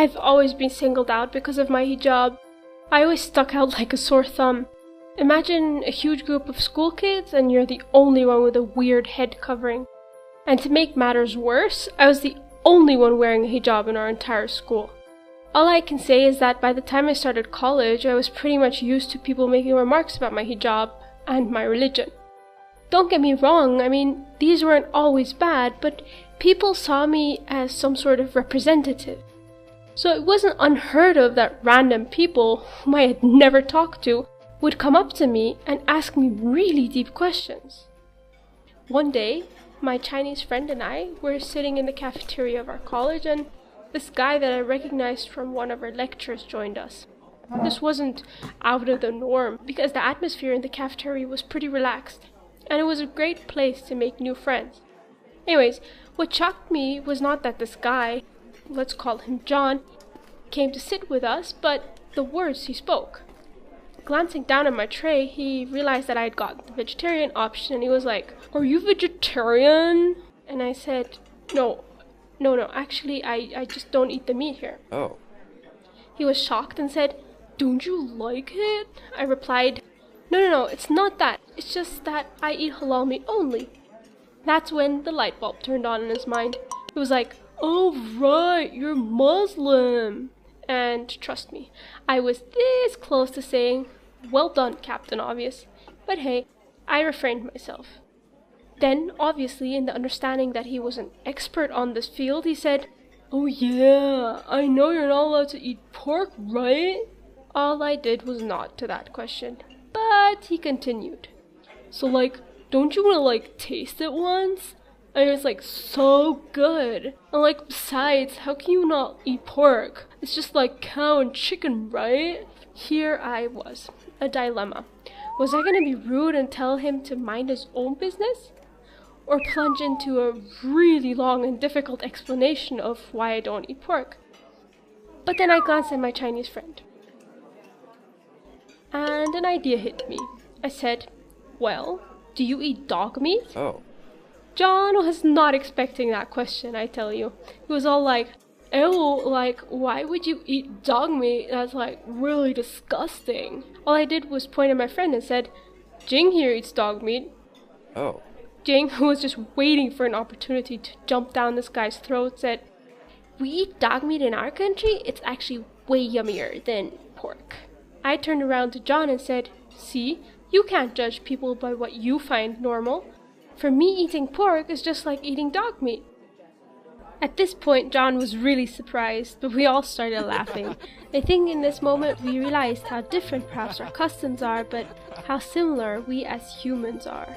I've always been singled out because of my hijab. I always stuck out like a sore thumb. Imagine a huge group of school kids and you're the only one with a weird head covering. And to make matters worse, I was the only one wearing a hijab in our entire school. All I can say is that by the time I started college, I was pretty much used to people making remarks about my hijab and my religion. Don't get me wrong, I mean, these weren't always bad, but people saw me as some sort of representative. So it wasn't unheard of that random people whom I had never talked to would come up to me and ask me really deep questions. One day, my Chinese friend and I were sitting in the cafeteria of our college, and this guy that I recognized from one of our lectures joined us. This wasn't out of the norm because the atmosphere in the cafeteria was pretty relaxed, and it was a great place to make new friends. Anyways, what shocked me was not that this guy, let's call him John, came to sit with us, but the words he spoke. Glancing down at my tray, he realized that I had gotten the vegetarian option, and he was like, "Are you vegetarian?" And I said, No, actually, I just don't eat the meat here. Oh. He was shocked and said, "Don't you like it?" I replied, No, it's not that. It's just that I eat halal meat only. That's when the light bulb turned on in his mind. He was like, "Oh right, you're Muslim." And trust me, I was this close to saying, "Well done, Captain Obvious." But hey, I refrained myself. Then, obviously, in the understanding that he was an expert on this field, he said, "Oh yeah, I know you're not allowed to eat pork, right?" All I did was nod to that question. But he continued. "So don't you want to taste it once?" And it was so good. And besides, how can you not eat pork? It's just like cow and chicken, right? Here I was, a dilemma. Was I gonna be rude and tell him to mind his own business? Or plunge into a really long and difficult explanation of why I don't eat pork? But then I glanced at my Chinese friend. And an idea hit me. I said, "Well, do you eat dog meat?" Oh. John was not expecting that question, I tell you. He was all like, "Ew, why would you eat dog meat? That's really disgusting." All I did was point at my friend and said, "Jing here eats dog meat." Oh. Jing, who was just waiting for an opportunity to jump down this guy's throat, said, "We eat dog meat in our country. It's actually way yummier than pork." I turned around to John and said, "See, you can't judge people by what you find normal. For me, eating pork is just like eating dog meat." At this point, John was really surprised, but we all started laughing. I think in this moment we realized how different perhaps our customs are, but how similar we as humans are.